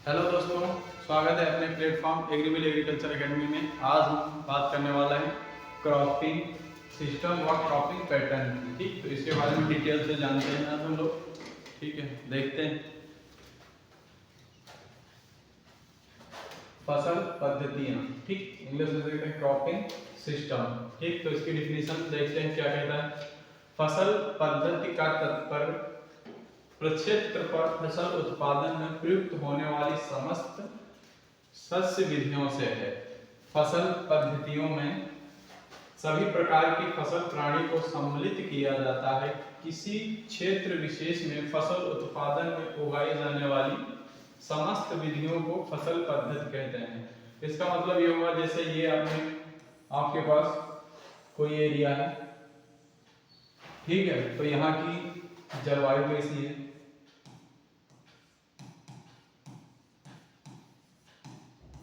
Hello दोस्तों, स्वागत है अपने प्लेटफॉर्म एग्रीविल एग्रीकल्चर एकेडमी में। आज हम बात करने वाला है क्रॉपिंग सिस्टम और क्रॉपिंग पैटर्न की। ठीक, तो इसके बारे में डिटेल से जानते हैं आज हम लोग। ठीक है, देखते हैं। फसल पद्धतियाँ, ठीक, इंग्लिश में देखते हैं क्रॉपिंग सिस्टम। ठीक, तो इसकी डिफिनीशन देखते हैं क्या कहता है। फसल पद्धति का तात्पर्य प्रक्षेत्र पर फसल उत्पादन में प्रयुक्त होने वाली समस्त शस्य विधियों से है। फसल पद्धतियों में सभी प्रकार की फसल प्राणी को सम्मिलित किया जाता है। किसी क्षेत्र विशेष में फसल उत्पादन में उगाई जाने वाली समस्त विधियों को फसल पद्धति कहते हैं। इसका मतलब ये हुआ, जैसे ये आपके पास कोई एरिया है, ठीक है, तो यहाँ की जलवायु कैसी है,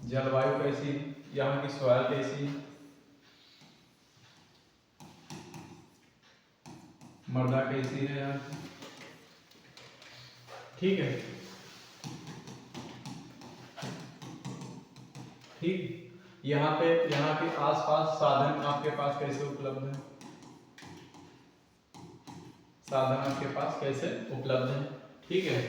जलवायु कैसी है, यहाँ की सॉइल कैसी है, मृदा कैसी है यहाँ की, ठीक है। ठीक, यहाँ के आसपास साधन आपके पास कैसे उपलब्ध है, साधन आपके पास कैसे उपलब्ध है, ठीक है।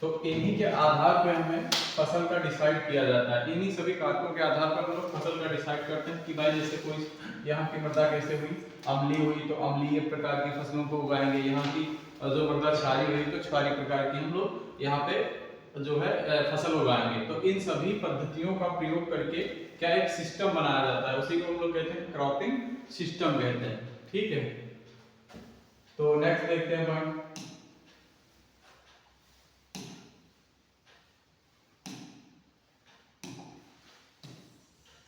तो इन्हीं के आधार पर हमें फसल का डिसाइड किया जाता है। इन्हीं सभी कारकों के आधार पर हम लोग फसल का डिसाइड करते हैं कि भाई जैसे कोई यहाँ की मृदा कैसे हुई, अम्लीय हुई तो अम्लीय प्रकार की फसलों को उगाएंगे। यहाँ की जो मृदा क्षारीय हुई तो क्षारीय प्रकार की हम लोग यहाँ पे जो है फसल उगाएंगे। तो इन सभी पद्धतियों का प्रयोग करके क्या एक सिस्टम बनाया जाता है, उसी को हम लोग कहते हैं क्रॉपिंग सिस्टम कहते हैं, ठीक है। तो नेक्स्ट देखते हैं पॉइंट,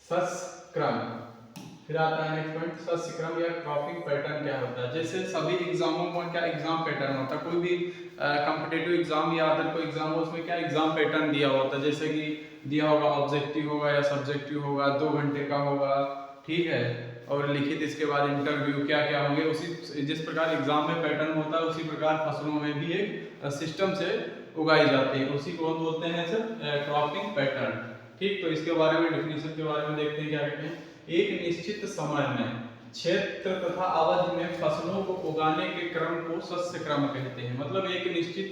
सस्य क्रम। फिर आता है नेक्स्ट पॉइंट, सस्य क्रम या क्रॉपिंग पैटर्न क्या होता है। जैसे सभी एग्जामों में क्या एग्जाम पैटर्न होता है, कोई भी कॉम्पिटिटिव एग्जाम या अदर कोई एग्जाम हो, उसमें क्या एग्जाम पैटर्न दिया होता है। जैसे कि दिया होगा ऑब्जेक्टिव होगा या सब्जेक्टिव होगा, 2 घंटे का होगा, ठीक है, और लिखित इसके बाद इंटरव्यू क्या क्या होंगे। उसी जिस प्रकार एग्जाम में पैटर्न होता है उसी प्रकार फसलों में भी एक सिस्टम से उगाई जाती है, उसी को हम बोलते हैं सर क्रॉपिंग पैटर्न। ठीक, तो इसके बारे में डिफिनीशन के बारे में देखते हैं क्या कहते हैं। एक निश्चित समय में क्षेत्र तथा अवधि में फसलों को उगाने के क्रम को सस्य क्रम कहते हैं। मतलब एक निश्चित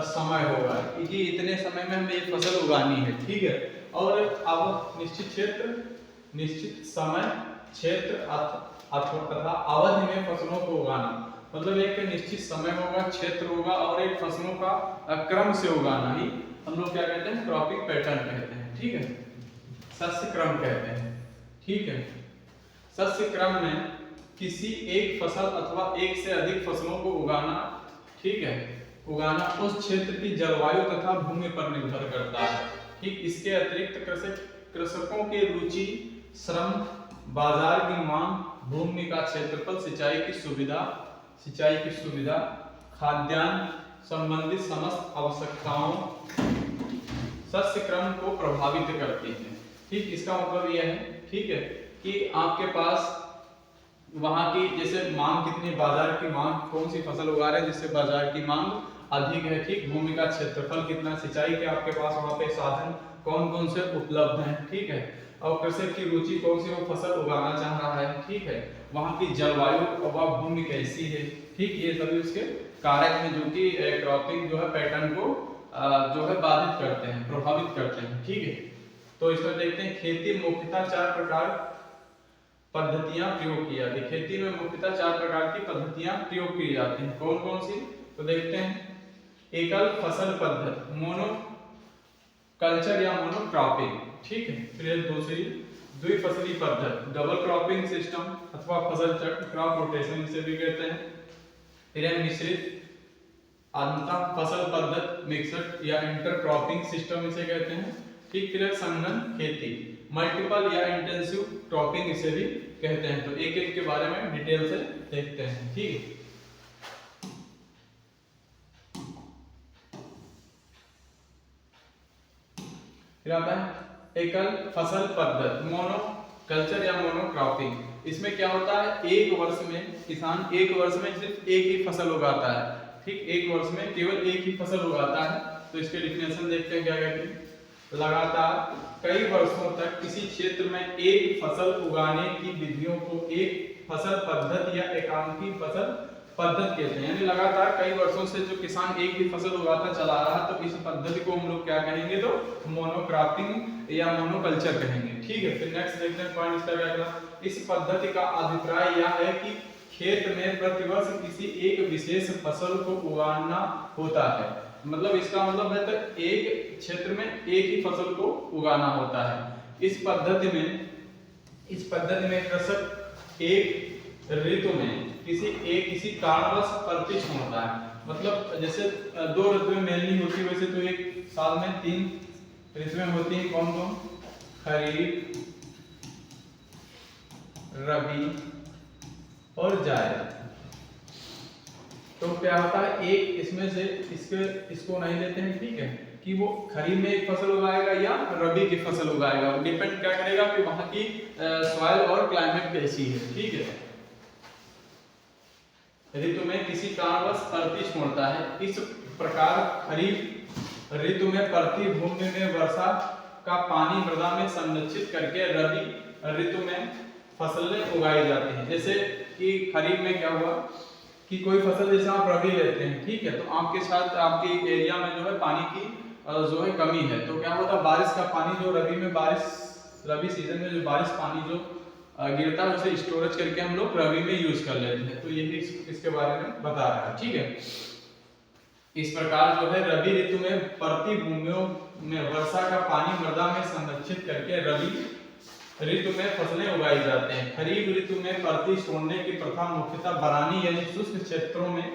समय होगा कि इतने समय में हमें ये फसल उगानी है, ठीक है, और अब निश्चित क्षेत्र, निश्चित समय, क्षेत्र तथा अवधि में फसलों को उगाना। मतलब एक निश्चित समय होगा, क्षेत्र होगा और एक फसलों का क्रम से उगाना ही हम लोग क्या कहते हैं, क्रॉपिंग पैटर्न कहते हैं, ठीक है, सस्य क्रम कहते हैं, ठीक है। सस्य क्रम में किसी एक फसल अथवा एक से अधिक फसलों को उगाना, ठीक है, उगाना उस क्षेत्र की जलवायु तथा भूमि पर निर्भर करता है। ठीक, इसके अतिरिक्त कृषकों की रुचि, श्रम, बाजार की मांग, भूमि का क्षेत्रफल, सिंचाई की सुविधा, खाद्यान्न संबंधित समस्त आवश्यकताओं सस्य क्रम को प्रभावित करती हैं। ठीक, इसका मतलब यह है, ठीक है, कि आपके पास वहां की जैसे मांग कितनी, बाजार की मांग, कौन सी फसल उगा रहे हैं जिससे बाजार की मांग अधिक है, ठीक, भूमि का क्षेत्रफल कितना, सिंचाई के आपके पास वहां पे साधन कौन कौन से उपलब्ध हैं, ठीक है, और कृषक की रुचि कौन सी वो फसल उगाना चाह रहा है, ठीक है, वहां की जलवायु और भूमि कैसी है, ठीक, ये सभी उसके कारक हैं जो कि क्रॉपिंग जो है पैटर्न को जो है बाधित करते हैं, प्रभावित करते हैं, ठीक है। तो इसमें देखते हैं खेती मुख्यतः 4 प्रकार पद्धतियां प्रयोग की जाती है। खेती में मुख्यतः 4 प्रकार की पद्धतियां प्रयोग की जाती हैं। कौन कौन सी, तो देखते हैं। एकल फसल पद्धति, मोनो कल्चर या मोनो क्रॉपिंग, ठीक है। फिर दूसरी द्विफसली पद्धति, डबल क्रॉपिंग सिस्टम अथवा फसल चक्र, क्रॉप रोटेशन इसे भी कहते हैं। फिर मिश्रित अंतर फसल पद्धति, मिक्सड या इंटर क्रॉपिंग सिस्टम इसे कहते हैं, ठीक। फिर संघन खेती, मल्टीपल या इंटेंसिव क्रॉपिंग इसे भी कहते हैं। तो एक एक के बारे में डिटेल से देखते हैं, ठीक। फिर आता है एकल फसल पद्धति, मोनो कल्चर या मोनो क्रॉपिंग। इसमें क्या होता है, एक वर्ष में किसान एक वर्ष में सिर्फ एक ही फसल उगाता है, ठीक, एक वर्ष में केवल एक ही फसल उगाता है। तो इसके डिफिनेशन देखते हैं क्या कहते हैं। लगातार कई वर्षों तक किसी क्षेत्र में एक फसल उगाने की विधियों को एक फसल पद्धति या एकांकी फसल पद्धति कहते हैं। यानी लगातार कई वर्षों से जो किसान एक ही फसल उगाता चला रहा है, तो इस पद्धति को हम लोग क्या कहेंगे, तो मोनोक्रॉपिंग या मोनोकल्चर कहेंगे। ठीक है, फिर नेक्स्ट देखते हैं पॉइंट इसका क्या कहता है। इस पद्धति का अभिप्राय यह है कि खेत में प्रतिवर्ष किसी एक विशेष फसल को उगाना होता है। मतलब इसका मतलब है तो एक क्षेत्र में एक ही फसल को उगाना होता है। इस पद्धति में कृषक एक ऋतु में किसी कारणवश प्रतिष्ठित होता है। मतलब जैसे दो ऋतुएं मेनली होती है, वैसे तो एक साल में 3 ऋतुएं होती हैं। कौन कौन? खरीफ, रबी और जायद। तो क्या होता है, एक इसमें से इसको नहीं लेते हैं, ठीक है, कि वो खरीफ में एक फसल उगाएगा या रबी की फसल उगाएगा। डिपेंड क्या करेगा कि वहां की सॉइल और क्लाइमेट कैसी है। ठीक है, ऋतु में किसी कारणवश प्रतिष्ठित होता है। इस प्रकार खरीफ ऋतु में प्रति भूमि में वर्षा का पानी मृदा में संरक्षित करके रबी ऋतु में फसलें उगाई जाती हैं। जैसे कि खरीफ में क्या हुआ कि कोई फसल जैसे आप रबी लेते हैं, ठीक है, तो आपके साथ आपके एरिया में जो है पानी की जो है कमी है, तो क्या होता है, बारिश का पानी जो रबी सीजन में जो बारिश पानी जो गिरता है उसे स्टोरेज करके हम लोग रबी में यूज कर लेते हैं। तो यही इसके बारे में बता रहा है। ठीक है, इस प्रकार जो है रबी ऋतु में प्रति भूमियों में वर्षा का पानी मृदा में संरक्षित करके रबी ऋतु में फसलें उगाई जाते हैं। खरीफ ऋतु में परती छोड़ने की प्रथा मुख्यतः बरानी यानी शुष्क क्षेत्रों में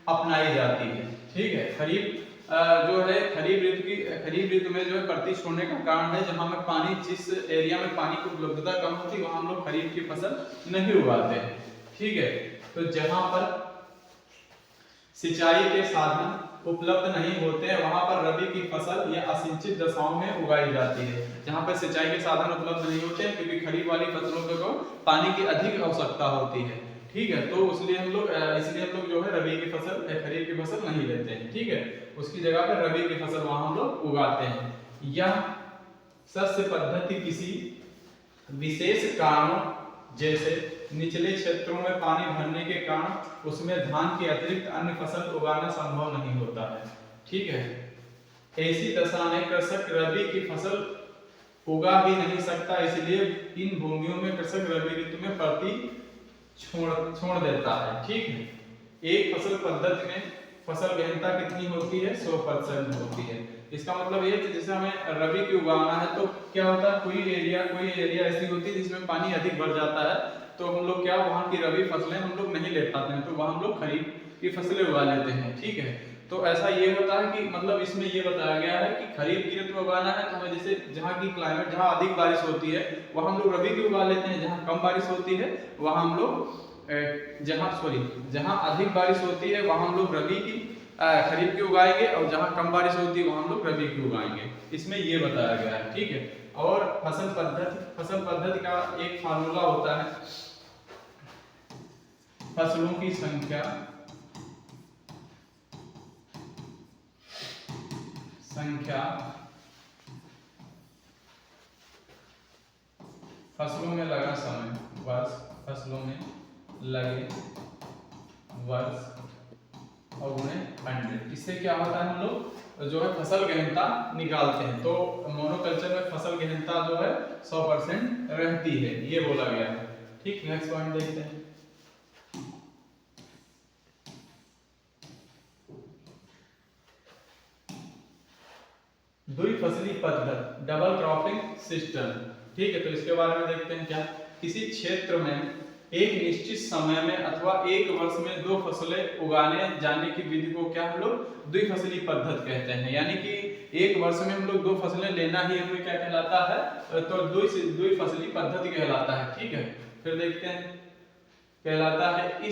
अपनाई जाती है। ठीक है, खरीफ ऋतु में जो है परती छोड़ने का कारण है जहां में पानी, जिस एरिया में पानी की उपलब्धता कम होती है वहां हम लोग खरीफ की फसल नहीं उगाते हैं। ठीक है, तो जहां पर सिंचाई के साधन उपलब्ध नहीं होते हैं वहां पर रबी की फसल या असिंचित दशाओं में उगाई जाती है। जहां पर सिंचाई के साधन उपलब्ध नहीं होते हैं क्योंकि खरीफ वाली फसलों को पानी की अधिक आवश्यकता होती है। ठीक है, तो इसलिए हम लोग जो है रबी की फसल खरीफ की फसल नहीं लेते हैं। ठीक है, उसकी जगह पर रबी की फसल वहां हम लोग उगाते हैं। यह शस्य पद्धति किसी विशेष कारणों जैसे निचले क्षेत्रों में पानी भरने के कारण उसमें धान के अतिरिक्त अन्य फसल उगाना संभव नहीं होता है। ठीक है, ऐसी दशा में कृषक रबी की फसल उगा भी नहीं सकता, इसलिए इन भूमियों में कृषक रबी ऋतु में प्रति छोड़ देता है। ठीक है, एक फसल पद्धति में फसल गहनता कितनी होती है? 100% होती है। इसका मतलब ये कि जैसे हमें रबी की उगाना है तो क्या होता है, कोई एरिया ऐसी होती है जिसमें पानी अधिक भर जाता है, तो हम लोग क्या वहाँ की रबी फसलें हम लोग नहीं ले पाते हैं, तो वहाँ हम लोग खरीफ की फसलें उगा लेते हैं। ठीक है, तो ऐसा ये होता है कि मतलब इसमें ये बताया गया है कि खरीफ की ऋतु में उगाना है तो हमें जैसे जहाँ की क्लाइमेट, जहाँ अधिक बारिश होती है वहाँ हम लोग रबी की उगा लेते हैं, जहाँ कम बारिश होती है वहाँ हम लोग जहाँ अधिक बारिश होती है वहाँ हम लोग खरीफ की उगाएंगे, और जहाँ कम बारिश होती है वहाँ हम लोग रबी की उगाएंगे। इसमें ये बताया गया है। ठीक है, और फसल पद्धति का एक फार्मूला होता है, फसलों की संख्या फसलों में लगा समय वर्ष, फसलों में लगे वर्ष और गुणे 100। इससे क्या होता है, हम लोग जो है फसल गहनता निकालते हैं। तो मोनोकल्चर में फसल गहनता जो है 100% रहती है, ये बोला गया है। ठीक, नेक्स्ट पॉइंट देखते हैं। द्विफसली पद्धति, डबल क्रॉपिंग सिस्टम। ठीक है, तो इसके बारे में देखते हैं। क्या किसी क्षेत्र में एक निश्चित समय में अथवा एक वर्ष में 2 फसलें उगाने जाने की विधि को क्या हम लोग द्विफसली पद्धति कहते हैं। यानी कि एक वर्ष में हम लोग 2 फसलें लेना ही हमें क्या कहलाता है, तो द्विफसली पद्धति कहलाता है। ठीक है, फिर देखते हैं, कहलाता है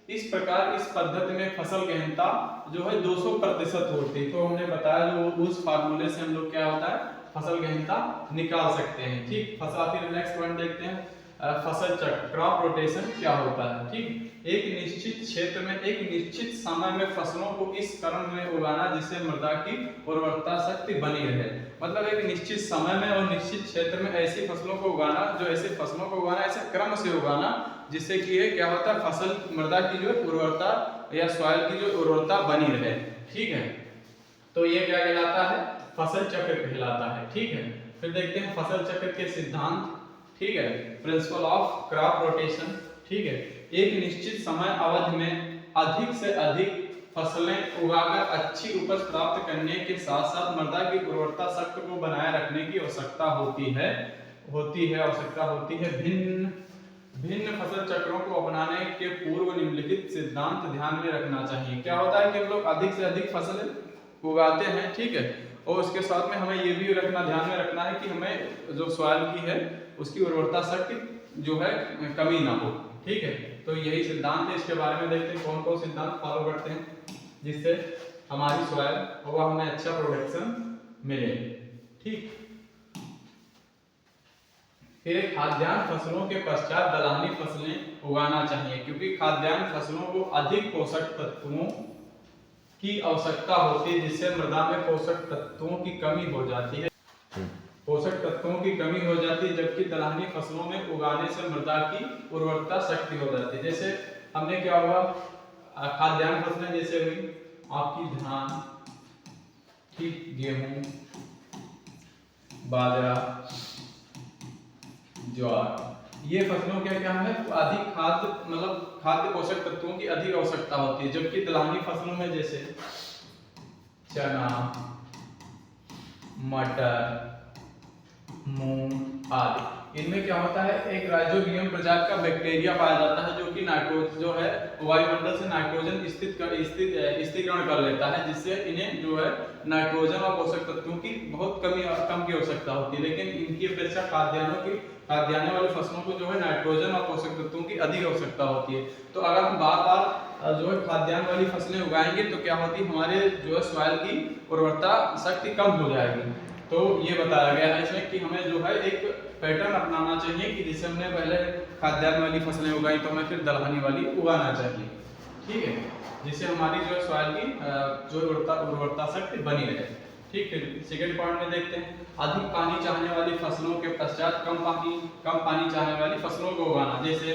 इस प्रकार इस पद्धति में फसल गहनता जो है 200% होती है। तो हमने बताया जो उस फार्मूले से हम लोग क्या होता है, फसल गहनता निकाल सकते हैं। ठीक, फिर नेक्स्ट पॉइंट देखते हैं। फसल चक्र क्रॉप रोटेशन क्या होता है। ठीक, एक निश्चित क्षेत्र में एक निश्चित समय में फसलों को इस क्रम में उगाना जिससे मृदा की उर्वरता शक्ति बनी रहे। मतलब एक निश्चित समय में और निश्चित क्षेत्र में ऐसी फसलों को उगाना, जो ऐसे फसलों को उगाना ऐसे क्रम से उगाना जिससे कि ये क्या होता है, फसल मृदा की जो उर्वरता या सॉइल की जो उर्वरता बनी रहे। ठीक है, तो ये क्या कहलाता है, फसल चक्र कहलाता है। ठीक है, फिर देखते हैं फसल चक्र के सिद्धांत। ठीक है, प्रिंसिपल ऑफ क्रॉप रोटेशन। ठीक है, एक निश्चित समय अवधि में अधिक से अधिक फसलें उगाकर अच्छी उपज प्राप्त करने के साथ साथ मृदा की उर्वरता शक्ति को बनाए रखने की आवश्यकता होती है। भिन्न फसल चक्रों को अपनाने के पूर्व निम्नलिखित सिद्धांत ध्यान में रखना चाहिए। क्या होता है कि हम लोग अधिक से अधिक फसलें उगाते हैं। ठीक है, और उसके साथ में हमें ये भी ध्यान में रखना है कि हमें जो सॉइल की है उसकी उर्वरता शक्ति जो है कमी ना हो। ठीक है, तो यही सिद्धांत है। इसके बारे में देखते हैं कौन कौन सिद्धांत फॉलो करते हैं जिससे हमारी सॉइल और हमें अच्छा प्रोडक्शन मिले। ठीक, फिर खाद्यान्न फसलों के पश्चात दलहनी फसलें उगाना चाहिए, क्योंकि खाद्यान्न फसलों को अधिक पोषक तत्वों की आवश्यकता होती है जिससे मृदा में पोषक तत्वों की कमी हो जाती है। जबकि दलहनी फसलों में उगाने से मृदा की उर्वरता शक्ति हो जाती है। जैसे हमने क्या हुआ, खाद्यान्न फसलें जैसे हुई आपकी धान, ठीक, गेहूं, बाजरा, ज्वार, ये फसलों के क्या है, अधिक खाद्य पोषक तत्वों की अधिक आवश्यकता होती है। जबकि दलहनी फसलों में जैसे चना, मटर, मूंग आदि, इनमें क्या होता है, एक राइजोबियम प्रजाति का बैक्टीरिया पाया जाता है जो कि वायुमंडल से नाइट्रोजन स्थिरीकरण कर लेता है, जिससे इन्हें जो है नाइट्रोजन और पोषक तत्वों की बहुत कम की आवश्यकता होती है। लेकिन इनकी अपेक्षा खाद्यान्न वाली फसलों को जो है नाइट्रोजन और पोषक तत्वों की अधिक आवश्यकता होती है। तो अगर हम बार बार जो है खाद्यान्न वाली फसलें उगाएंगे तो क्या होती है, हमारे जो है सॉइल की उर्वरता शक्ति कम हो जाएगी। तो ये बताया गया है इसमें कि हमें जो है एक पैटर्न अपनाना चाहिए कि जैसे हमने पहले खाद्यान्न वाली फसलें उगाई तो हमें फिर दलहनी वाली उगाना चाहिए। ठीक है, जिससे हमारी जो है सॉइल की जो उर्वरता शक्ति बनी रहे। ठीक है, सेकंड पॉइंट में देखते हैं, अधिक पानी चाहने वाली फसलों के पश्चात कम पानी चाहने वाली फसलों को उगाना। जैसे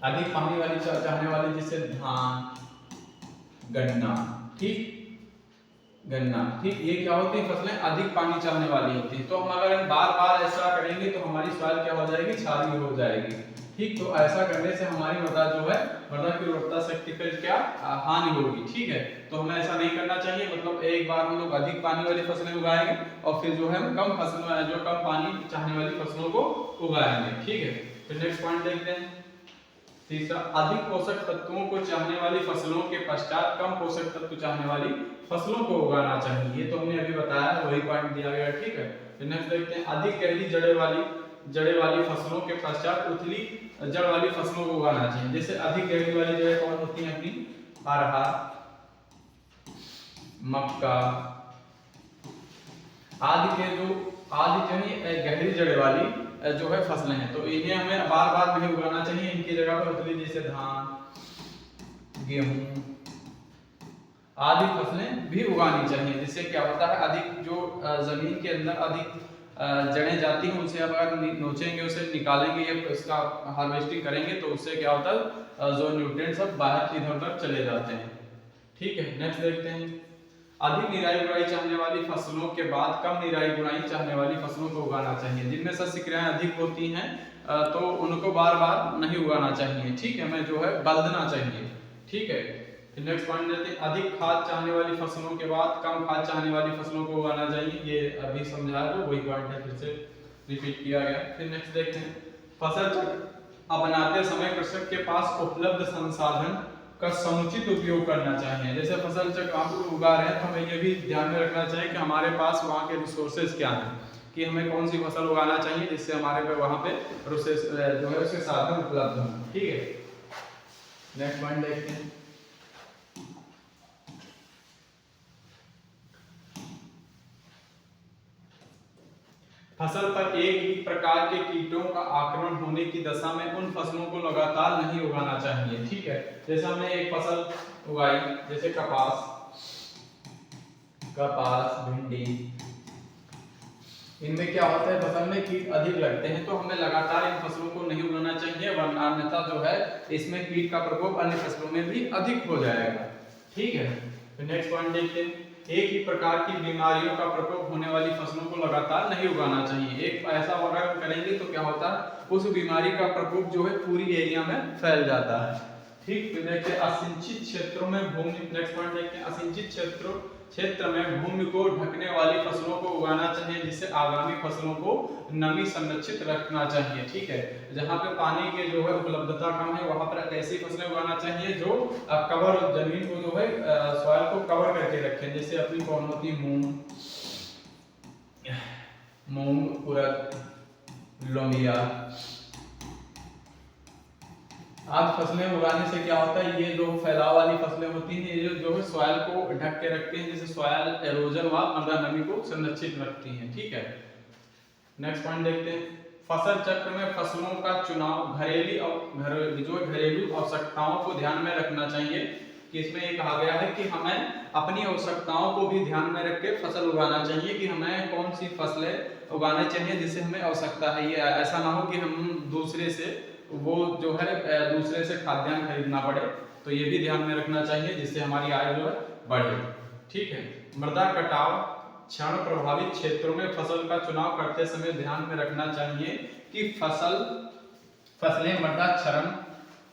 अधिक पानी वाली चाहने वाली जैसे धान, गन्ना, ठीक, ये क्या होती है, फसलें अधिक पानी चाहने वाली होती है। तो हम अगर बार बार ऐसा करेंगे तो हमारी सॉइल क्या हो जाएगी, क्षारीय हो जाएगी। ठीक, तो ऐसा करने से हमारी मृदा की उर्वरता शक्ति पर क्या हानि होगी। ठीक है, तो हमें ऐसा नहीं करना चाहिए। मतलब एक बार हम लोग अधिक पानी वाली फसलें उगाएंगे और फिर जो है कम पानी चाहने वाली फसलों को उगाएंगे। ठीक है, फिर नेक्स्ट पॉइंट देखते हैं, तीसरा, अधिक पोषक तत्वों को चाहने वाली फसलों के पश्चात कम पोषक तत्व चाहने वाली फसलों को उगाना चाहिए। ये तो हमने अभी बताया, वही पॉइंट दिया गया। ठीक है, फिर नेक्स्ट देखते हैं, अधिक गहरी जड़ें वाली फसलों के पश्चात उथली जड़ वाली फसलों को उगाना चाहिए। जैसे अधिक गहरी वाली जड़ें कौन होती हैं, अपनी अरहर, मक्का आदि गहरी जड़ें वाली जो है फसलें हैं, तो इन्हें हमें बार बार नहीं उगाना चाहिए। इनकी जगह पर उथली जैसे धान, गेहूं आदि फसलें भी उगानी चाहिए। जिससे क्या होता है, अधिक जो जमीन के अंदर अधिक जड़ें जाती हैं उसे अगर नोचेंगे, उसे निकालेंगे या इसका हार्वेस्टिंग करेंगे तो उससे क्या होता है, जो न्यूट्रिएंट्स सब बाहर इधर उधर चले जाते हैं। ठीक है, नेक्स्ट देखते हैं, अधिक निराई गुड़ाई चाहने वाली फसलों के बाद कम निराई गुड़ाई चाहने वाली फसलों को उगाना चाहिए। जिनमें शस्य क्रियाएं अधिक होती हैं तो उनको बार बार नहीं उगाना चाहिए। ठीक है, हमें जो है बदलना चाहिए। ठीक है, नेक्स्ट पॉइंट देते हैं, अधिक खाद चाहने वाली फसलों के बाद कम खाद चाहने वाली फसलों को उगाना चाहिए। ये अभी समझाया तो वही पॉइंट है, फिर से रिपीट किया गया। फिर नेक्स्ट देखते हैं, फसल चक्र अपनाते समय कृषक के पास उपलब्ध संसाधन का समुचित उपयोग करना चाहिए। जैसे फसल चक्र आप उगा रहे हैं तो हमें ये भी ध्यान में रखना चाहिए कि हमारे पास वहाँ के रिसोर्सेज क्या हैं, कि हमें कौन सी फसल उगाना चाहिए जिससे हमारे पे वहाँ पे जो है उसके साधन उपलब्ध हों। ठीक है, नेक्स्ट पॉइंट देखते हैं, फसल पर एक ही प्रकार के कीटों का आक्रमण होने की दशा में उन फसलों को लगातार नहीं उगाना चाहिए। ठीक है, जैसे हमने एक फसल उगाई जैसे कपास, भिंडी, इनमें क्या होता है फसल में कीट अधिक लगते हैं, तो हमें लगातार इन फसलों को नहीं उगाना चाहिए, वरना अन्यथा जो है इसमें कीट का प्रकोप अन्य फसलों में भी अधिक हो जाएगा। ठीक है, तो नेक्स्ट पॉइंट देखते हैं, एक ही प्रकार की बीमारियों का प्रकोप होने वाली फसलों को लगातार नहीं उगाना चाहिए। एक ऐसा अगर करेंगे तो क्या होता है, उस बीमारी का प्रकोप जो है पूरी एरिया में फैल जाता है। ठीक, तो देखते हैं असिंचित क्षेत्रों में भूमि, नेक्स्ट पॉइंट देखते हैं, असिंचित क्षेत्र में भूमि को ढकने वाली फसलों को उगाना चाहिए, जिससे आगामी फसलों को नमी संरक्षित रखना चाहिए। ठीक है, जहाँ पे पानी की जो है उपलब्धता कम है वहां पर ऐसी फसलें उगाना चाहिए जो कवर जमीन को जो है सॉइल को कवर करके रखें, जैसे अपनी कौन होती है, मूंग, उड़द, लोबिया आदि फसलें उगाने से क्या होता है, ये जो फैलाव वाली फसलें होती हैं ये जो है सॉइल को ढक के रखते हैं, जैसे सॉइल एरोजन व मृदा नमी को संरक्षित रखती हैं। ठीक है, नेक्स्ट पॉइंट देखते हैं, फसल चक्र में फसलों का चुनाव घरेलू आवश्यकताओं को ध्यान में रखना चाहिए। कि इसमें ये कहा गया है कि हमें अपनी आवश्यकताओं को भी ध्यान में रख के फसल उगाना चाहिए, कि हमें कौन सी फसलें उगाना चाहिए जिससे हमें आवश्यकता है। ये ऐसा ना हो कि हम दूसरे से खाद्यान्न खरीदना पड़े, तो ये भी ध्यान में रखना चाहिए जिससे हमारी आय जो है बढ़े। ठीक है, मृदा कटाव क्षण प्रभावित क्षेत्रों में फसल का चुनाव करते समय ध्यान में रखना चाहिए कि फसलें मृदा क्षरण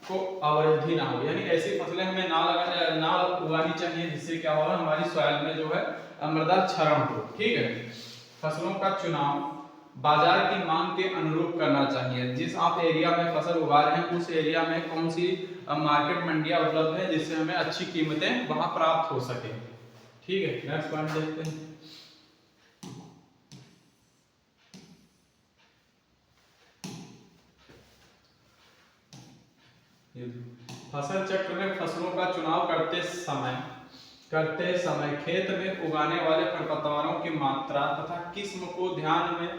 को अवरुद्धि ना हो, यानी ऐसी फसलें हमें ना उगानी चाहिए जिससे क्या होगा, हमारी सॉइल में जो है मृदा क्षरण हो। ठीक है, फसलों का चुनाव बाजार की मांग के अनुरूप करना चाहिए। जिस आप एरिया में फसल उगा रहे हैं उस एरिया में कौन सी मार्केट मंडियां उपलब्ध है जिससे हमें अच्छी कीमतें वहां प्राप्त हो सके। ठीक है, नेक्स्ट पॉइंट देखते हैं, फसल चक्र में फसलों का चुनाव करते समय खेत में उगाने वाले खरपतवारों की मात्रा तथा किस्म को ध्यान में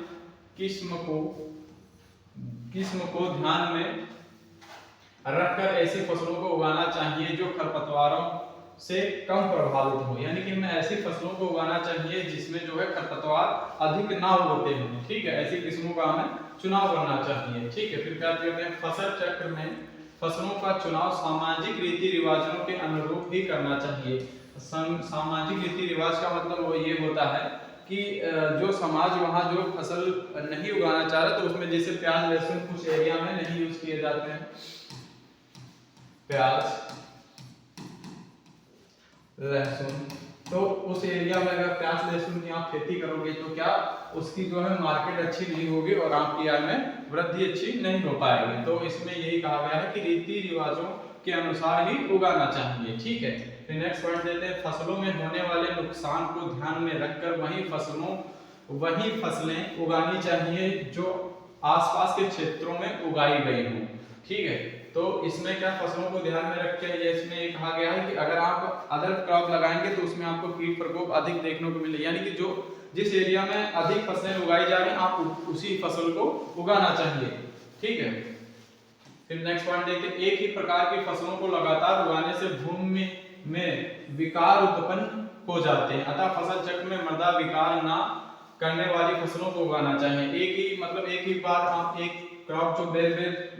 रखकर ऐसी फसलों को उगाना चाहिए जो खरपतवारों से कम प्रभावित हो, यानी कि हमें ऐसी फसलों को उगाना चाहिए जिसमें जो है खरपतवार अधिक ना होते हों। ठीक है, ऐसी किस्मों का हमें चुनाव करना चाहिए। ठीक है, फिर क्या कहते हैं, फसल चक्र में फसलों का चुनाव सामाजिक रीति रिवाजों के अनुरूप ही करना चाहिए। सामाजिक रीति रिवाज का मतलब वो ये होता है कि जो समाज वहाँ जो फसल नहीं उगाना चाह रहा, तो उसमें जैसे प्याज लहसुन कुछ एरिया में नहीं यूज किए जाते हैं, प्याज लहसुन, तो उस एरिया में अगर प्याज लहसुन की आप खेती करोगे तो क्या उसकी जो है मार्केट अच्छी नहीं होगी और आपकी आय में वृद्धि अच्छी नहीं हो पाएगी। तो इसमें यही कहा गया है कि रीति रिवाजों के अनुसार ही उगाना चाहिए। ठीक है, फिर नेक्स्ट पॉइंट देते हैं, फसलों में होने वाले नुकसान को ध्यान में रखकर वही फसलें उगानी चाहिए जो आसपास के क्षेत्रों में उगाई गई हों। ठीक है, तो इसमें क्या फसलों को ध्यान में रख के इसमें ये कहा गया है कि अगर आप अदर क्रॉप लगाएंगे तो उसमें आपको कीट प्रकोप अधिक देखने को मिले, यानी कि जिस एरिया में अधिक फसलें उगाई जा रही हैं आप उसी फसल को उगाना चाहिए। ठीक है, फिर नेक्स्ट पॉइंट देखते हैं, एक ही प्रकार की फसलों को लगातार उगाने से भूमि में विकार उत्पन्न हो जाते हैं, अतः फसल चक्र में मृदा विकार ना करने वाली फसलों को उगाना चाहिए। एक ही बार आप एक क्रॉप जो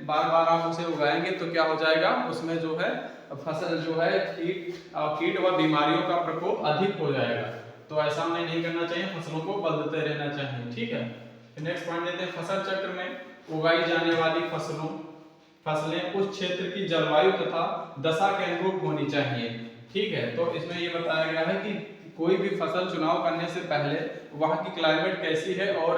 बार बार आप उसे उगाएंगे तो क्या हो जाएगा, उसमें जो है फसल जो है कीट व बीमारियों का प्रकोप अधिक हो जाएगा। तो ऐसा हमें नहीं करना चाहिए, फसलों को बदलते रहना चाहिए। ठीक है, नेक्स्ट पॉइंट देते हैं, फसल चक्र में उगाई जाने वाली फसलें उस क्षेत्र की जलवायु तथा दशा के अनुरूप होनी चाहिए। ठीक है, तो इसमें ये बताया गया है कि कोई भी फसल चुनाव करने से पहले वहाँ की क्लाइमेट कैसी है और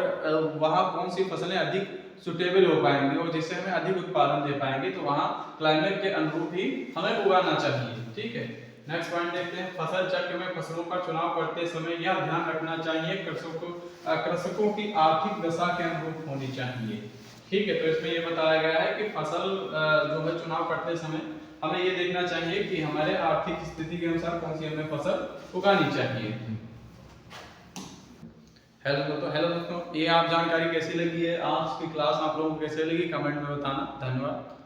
वहाँ कौन सी फसलें अधिक सुटेबल हो पाएंगी और जिससे हमें अधिक उत्पादन दे पाएंगे, तो वहाँ क्लाइमेट के अनुरूप ही हमें उगाना चाहिए। ठीक है, नेक्स्ट पॉइंट देखते हैं, फसल चक्र में फसलों का चुनाव करते समय यह ध्यान रखना चाहिए कृषकों की आर्थिक दशा के अनुरूप होनी चाहिए। ठीक है, तो इसमें ये बताया गया है कि फसल जो है चुनाव करते समय हमें ये देखना चाहिए कि हमारे आर्थिक स्थिति के अनुसार कौन सी हमें फसल उगानी चाहिए। हेलो दोस्तों, ये आप जानकारी कैसी लगी है, आज की क्लास आप लोगों को कैसे लगी, कमेंट में बताना। धन्यवाद।